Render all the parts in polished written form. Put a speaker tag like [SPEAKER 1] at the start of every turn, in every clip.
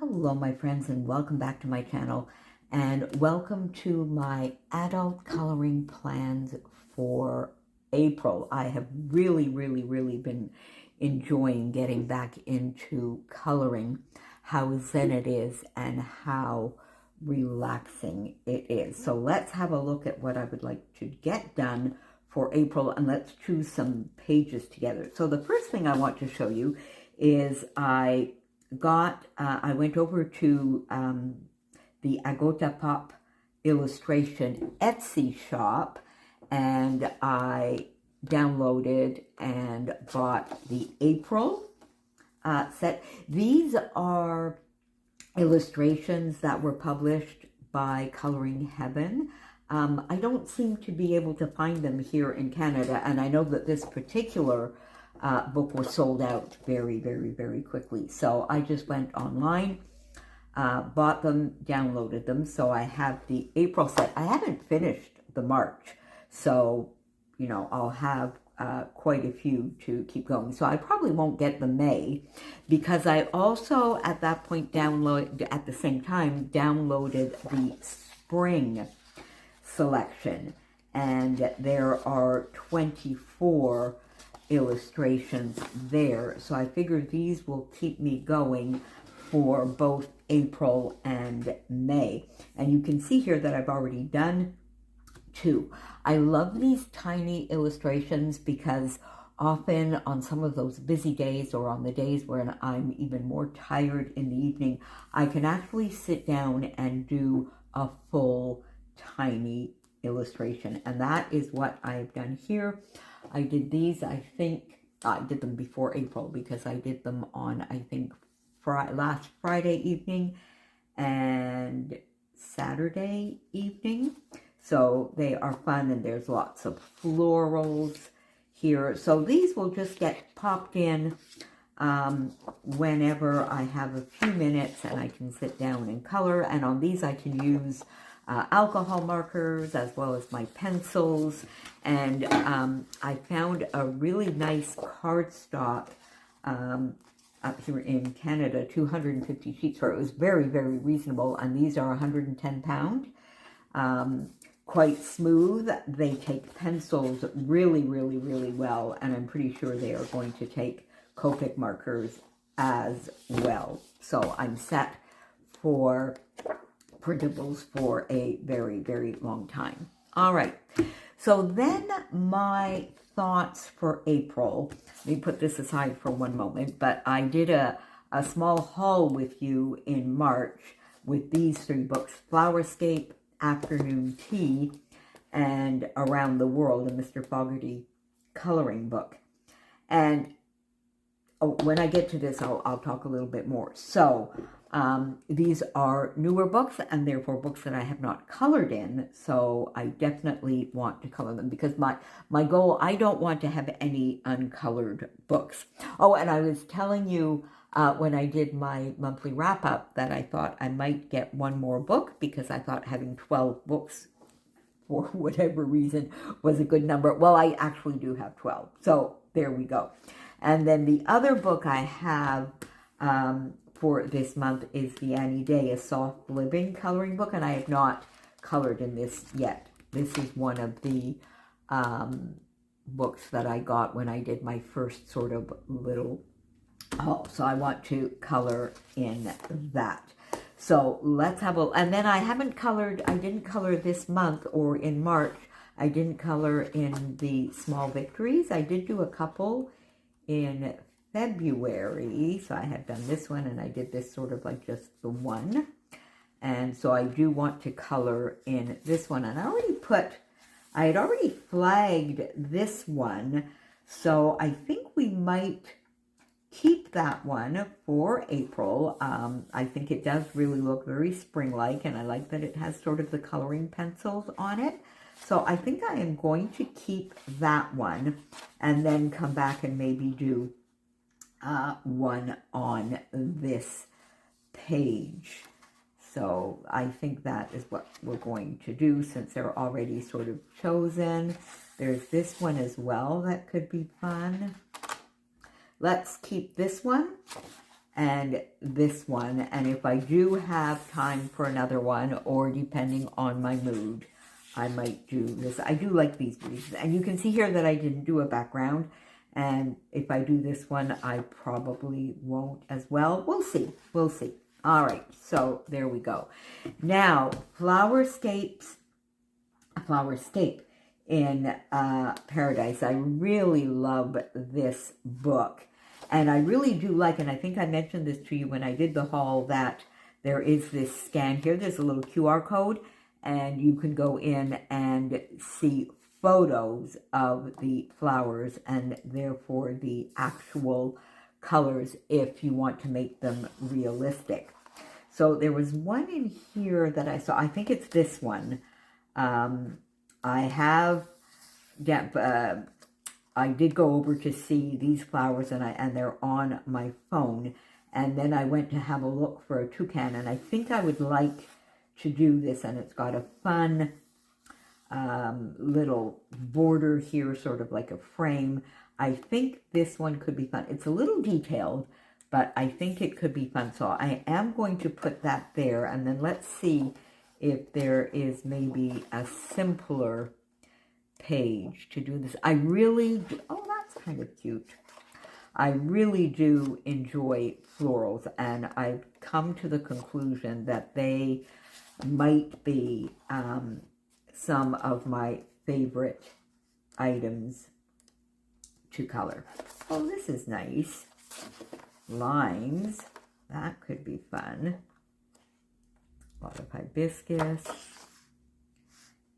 [SPEAKER 1] Hello my friends, and welcome back to my channel, and welcome to my adult coloring plans for April. I have really been enjoying getting back into coloring, how zen it is and how relaxing it is. So let's have a look at what I would like to get done for April, and let's choose some pages together. So the first thing I want to show you is I went over to the Agota Pop Illustration Etsy shop, and I downloaded and bought the April set. These are illustrations that were published by Coloring Heaven. I don't seem to be able to find them here in Canada, and I know that this particular book was sold out very quickly. So I just went online, bought them, downloaded them. So I have the April set. I haven't finished the March, so you know I'll have quite a few to keep going. So I probably won't get the May, because I also at that point at the same time downloaded the spring selection, and there are 24 illustrations there. So I figure these will keep me going for both April and May. And you can see here that I've already done 2. I love these tiny illustrations because often on some of those busy days, or on the days when I'm even more tired in the evening, I can actually sit down and do a full tiny illustration. And that is what I've done here. I did these, I think, I did them before April because I did them on, I think, last Friday evening and Saturday evening. So they are fun, and there's lots of florals here. So these will just get popped in whenever I have a few minutes and I can sit down and color. And on these I can use alcohol markers as well as my pencils. And I found a really nice cardstock up here in Canada, 250 sheets for it. It was very reasonable, and these are 110 pound. Quite smooth. They take pencils really well, and I'm pretty sure they are going to take Copic markers as well. So I'm set for printables for a very long time. All right, so then my thoughts for April. Let me put this aside for one moment, but I did a small haul with you in March with these 3 books: Flowerscape, Afternoon Tea, and Around the World, a Mr. Fogarty coloring book. And when I get to this, I'll talk a little bit more. So these are newer books, and therefore books that I have not colored in. So I definitely want to color them, because my goal, I don't want to have any uncolored books. Oh, and I was telling you when I did my monthly wrap-up that I thought I might get one more book, because I thought having 12 books for whatever reason was a good number. Well, I actually do have 12. So there we go. And then the other book I have for this month is the Annie Day, a Soft Living coloring book, and I have not colored in this yet. This is one of the books that I got when I did my first sort of little haul. So I want to color in that. So let's have a, and then I didn't color this month, or in March, I didn't color in the Small Victories. I did do a couple in February, so I had done this one, and I did this sort of like just the one. And so I do want to color in this one, and I had already flagged this one, so I think we might keep that one for April. I think it does really look very spring-like, and I like that it has sort of the coloring pencils on it. So I think I am going to keep that one, and then come back and maybe do one on this page. So I think that is what we're going to do, since they're already sort of chosen. There's this one as well that could be fun. Let's keep this one. and this one. And if I do have time for another one, or depending on my mood, I might do this. I do like these wreaths. And you can see here that I didn't do a background. And if I do this one, I probably won't as well. We'll see. We'll see. All right. So there we go. Now, Flowerscape in Paradise. I really love this book. And I really do like, and I think I mentioned this to you when I did the haul, that there is this scan here. There's a little QR code, and you can go in and see photos of the flowers and therefore the actual colors if you want to make them realistic. So there was one in here that I saw. I think it's this one. I did go over to see these flowers, and they're on my phone. And then I went to have a look for a toucan, and I think I would like to do this. And it's got a fun little border here, sort of like a frame. I think this one could be fun. It's a little detailed, but I think it could be fun. So I am going to put that there, and then let's see if there is maybe a simpler page to do this. I really do, oh, that's kind of cute. I really do enjoy florals, and I've come to the conclusion that they might be some of my favorite items to color. Oh, this is nice. Lines, that could be fun. A lot of hibiscus.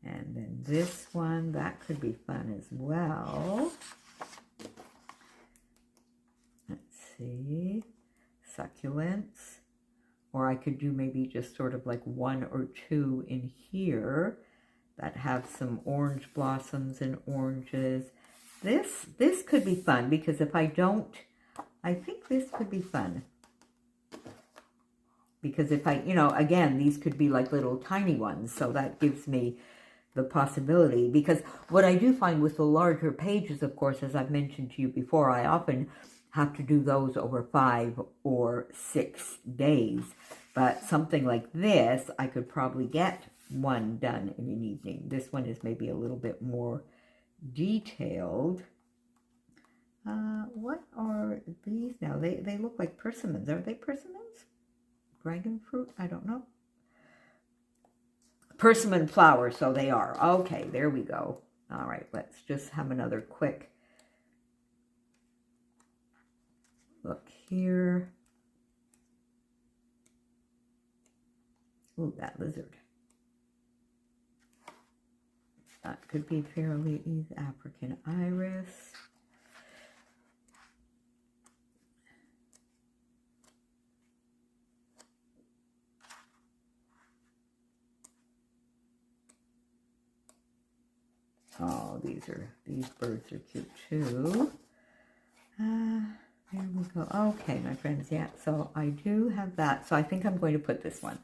[SPEAKER 1] And then this one, that could be fun as well. Let's see. Succulents. Or I could do maybe just sort of like one or two in here that have some orange blossoms and oranges. This could be fun, because if I don't, I think this could be fun. Because if I, again, these could be like little tiny ones. So that gives me the possibility, because what I do find with the larger pages, of course, as I've mentioned to you before, I often have to do those over 5 or 6 days. But something like this, I could probably get one done in an evening. This one is maybe a little bit more detailed. What are these now? They look like persimmons. Are they persimmons? Dragon fruit? I don't know. Persimmon flowers, so they are. Okay, there we go. All right, let's just have another quick look here. Ooh, that lizard. That could be fairly easy. African iris. Oh, these birds are cute too. There we go. Okay, my friends, yeah, so I do have that. So I think I'm going to put this one.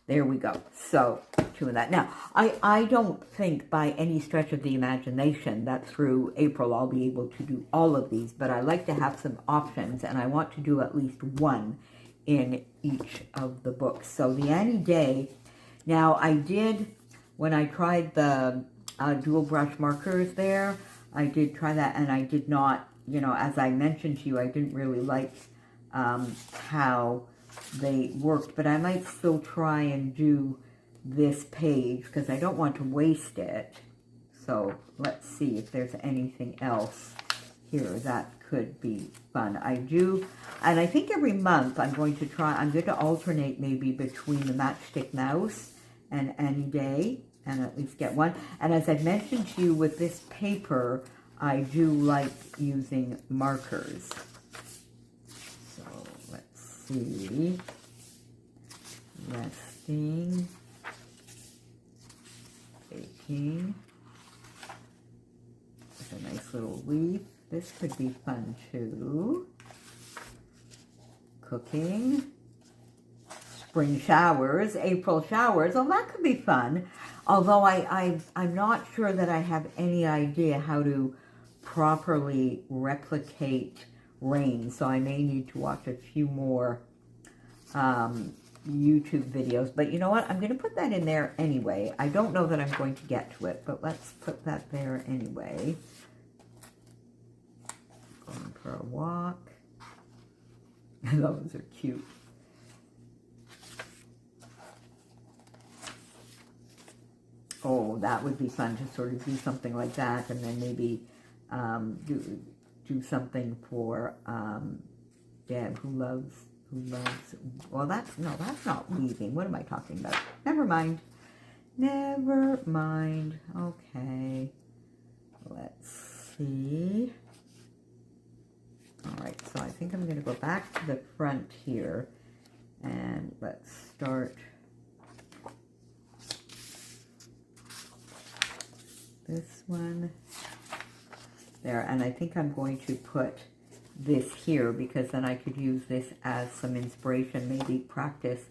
[SPEAKER 1] There we go. So, 2 of that. Now, I don't think by any stretch of the imagination that through April I'll be able to do all of these, but I like to have some options, and I want to do at least one in each of the books. So the Annie Day, now I did, when I tried the dual brush markers there, I did try that, and I did not, as I mentioned to you, I didn't really like how they worked, but I might still try and do this page because I don't want to waste it. So let's see if there's anything else here that could be fun. I do, and I think every month I'm going to alternate maybe between the Matchstick Mouse and Annie Day, and at least get one. And as I've mentioned to you with this paper, I do like using markers. So let's see. Resting. Baking. With a nice little leaf. This could be fun too. Cooking. Spring showers, April showers. Oh, that could be fun. Although I'm not sure that I have any idea how to properly replicate rain, so I may need to watch a few more YouTube videos. But you know what? I'm going to put that in there anyway. I don't know that I'm going to get to it, but let's put that there anyway. Going for a walk. Those are cute. Oh, that would be fun to sort of do something like that, and then maybe do something for Deb, who loves. Well, that's not weaving. What am I talking about? Never mind. Never mind. Okay. Let's see. All right. So I think I'm going to go back to the front here, and let's start. This one there, and I think I'm going to put this here because then I could use this as some inspiration, maybe practice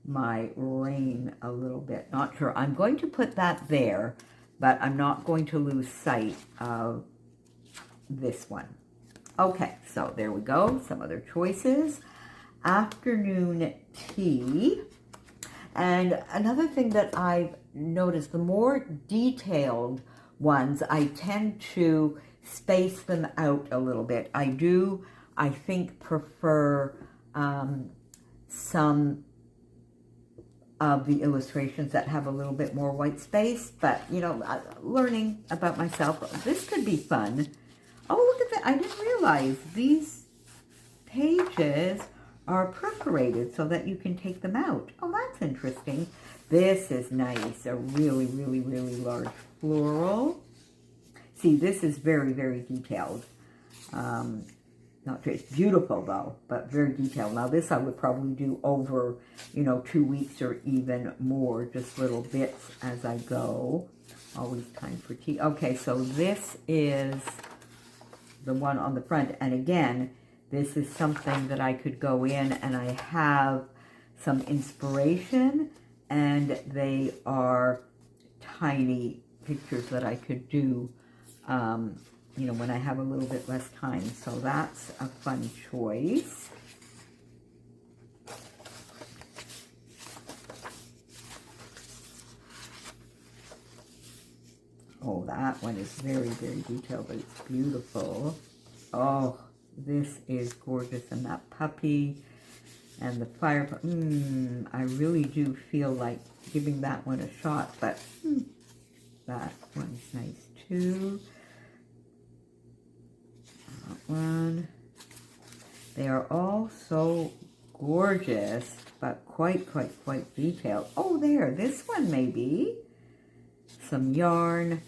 [SPEAKER 1] my rain a little bit. Not sure. I'm going to put that there, but I'm not going to lose sight of this one. Okay, so there we go. Some other choices. Afternoon tea. And another thing that I've noticed, the more detailed ones, I tend to space them out a little bit. I do, I think, prefer some of the illustrations that have a little bit more white space, but, you know, learning about myself, this could be fun. Oh, look at that. I didn't realize these pages are perforated so that you can take them out. Oh, that's interesting. This is nice. A really, really, really large floral. See, this is very, very detailed. Not just beautiful, though, but very detailed. Now, this I would probably do over, you know, 2 weeks or even more, just little bits as I go. Always time for tea. Okay, so this is the one on the front. And again, this is something that I could go in and I have some inspiration, and they are tiny pictures that I could do, you know, when I have a little bit less time. So that's a fun choice. Oh, that one is very, very detailed, but it's beautiful. Oh, this is gorgeous. And that puppy and the fire. I really do feel like giving that one a shot, but that one's nice too. That one. They are all so gorgeous, but quite detailed. Oh, there, this one maybe. Some yarn,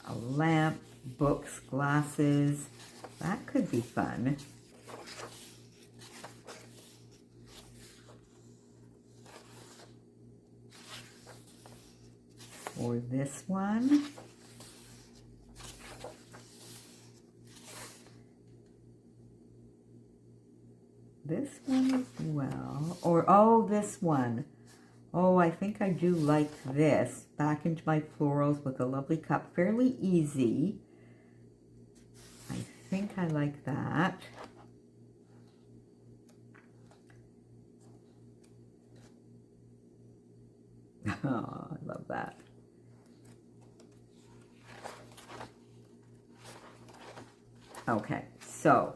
[SPEAKER 1] a lamp, books, glasses. That could be fun. Or this one. This one as well. Or, oh, this one. Oh, I think I do like this. Back into my florals with a lovely cup. Fairly easy. I think I like that. Oh, I love that. Okay, so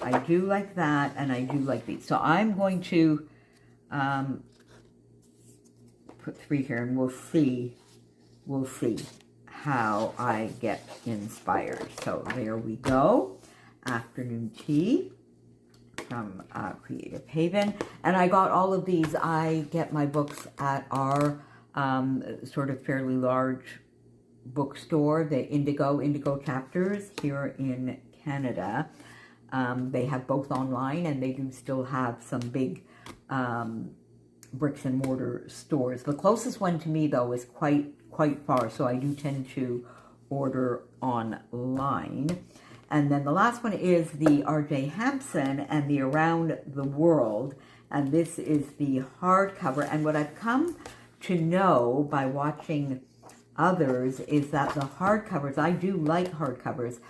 [SPEAKER 1] I do like that, and I do like these. So I'm going to put 3 here, and we'll see how I get inspired. So there we go. Afternoon tea from Creative Haven. And I got all of these. I get my books at our sort of fairly large bookstore, the Indigo Chapters here in Canada. They have both online, and they do still have some big bricks and mortar stores. The closest one to me, though, is quite far, so I do tend to order online. And then the last one is the R.J. Hampson and the Around the World, and this is the hardcover. And what I've come to know by watching others is that the hardcovers, I do like hardcovers,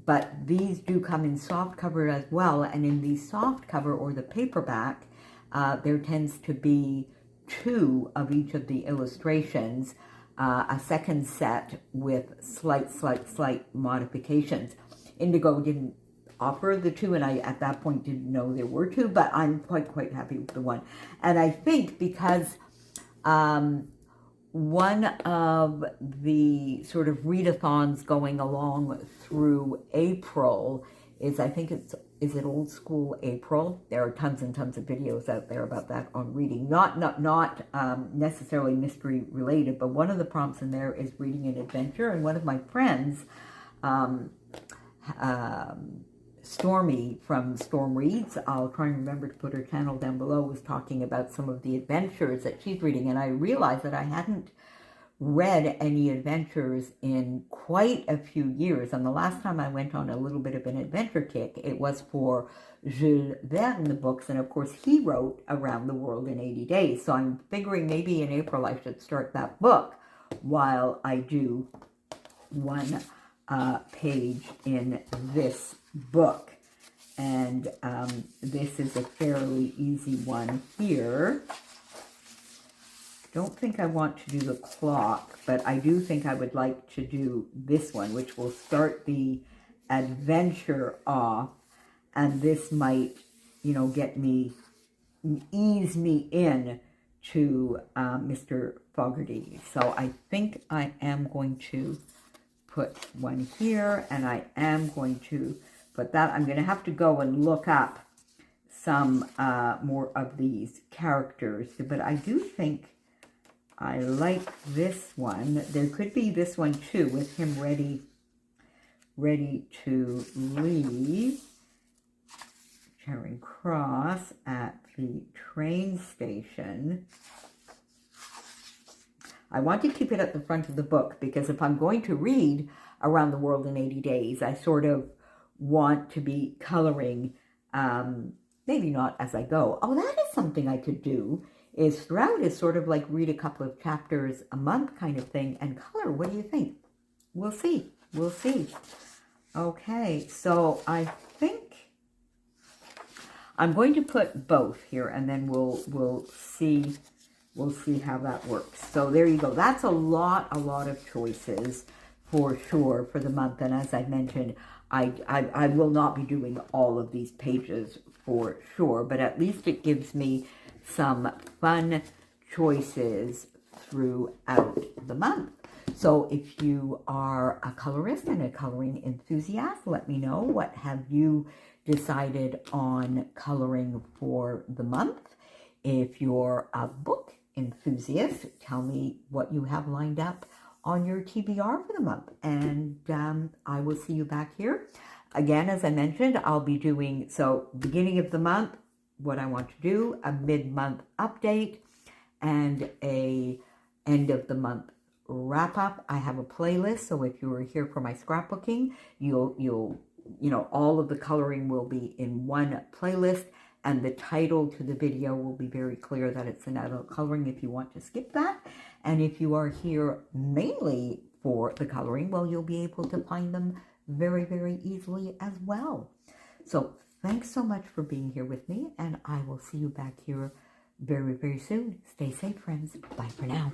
[SPEAKER 1] but these do come in soft cover as well, and in the soft cover or the paperback, there tends to be 2 of each of the illustrations, a second set with slight modifications. Indigo didn't offer the 2, and I at that point didn't know there were 2, but I'm quite happy with the one. And I think because one of the sort of readathons going along through April is, I think is it Old School April? There are tons and tons of videos out there about that on reading. Not necessarily mystery related, but one of the prompts in there is reading an adventure. And one of my friends, Stormy from Storm Reads, I'll try and remember to put her channel down below, was talking about some of the adventures that she's reading. And I realized that I hadn't read any adventures in quite a few years. And the last time I went on a little bit of an adventure kick, it was for Jules Verne books. And of course, he wrote Around the World in 80 Days. So I'm figuring maybe in April I should start that book while I do one page in this book. And this is a fairly easy one here. Don't think I want to do the clock, but I do think I would like to do this one, which will start the adventure off, and this might, you know, ease me in to Mr. Fogarty. So I think I am going to put one here, and I am going to put that. I'm going to have to go and look up some more of these characters, but I do think I like this one. There could be this one too, with him ready to leave Charing Cross at the train station. I want to keep it at the front of the book because if I'm going to read Around the World in 80 Days, I sort of want to be coloring, maybe not as I go. Oh, that is something I could do, is throughout is sort of like read a couple of chapters a month kind of thing and color. What do you think? We'll see. We'll see. Okay, so I think I'm going to put both here, and then we'll see how that works. So there you go. That's a lot of choices for sure for the month. And as I mentioned, I will not be doing all of these pages for sure, but at least it gives me some fun choices throughout the month. So if you are a colorist and a coloring enthusiast, let me know. What have you decided on coloring for the month? If you're a book enthusiast, tell me what you have lined up on your TBR for the month. And I will see you back here. Again, as I mentioned, I'll be doing, so beginning of the month, what I want to do, a mid-month update, and a end of the month wrap up. I have a playlist, so if you are here for my scrapbooking, you'll you know, all of the coloring will be in one playlist, and the title to the video will be very clear that it's an adult coloring if you want to skip that. And if you are here mainly for the coloring, well, you'll be able to find them very easily as well. So thanks so much for being here with me, and I will see you back here very soon. Stay safe, friends. Bye for now.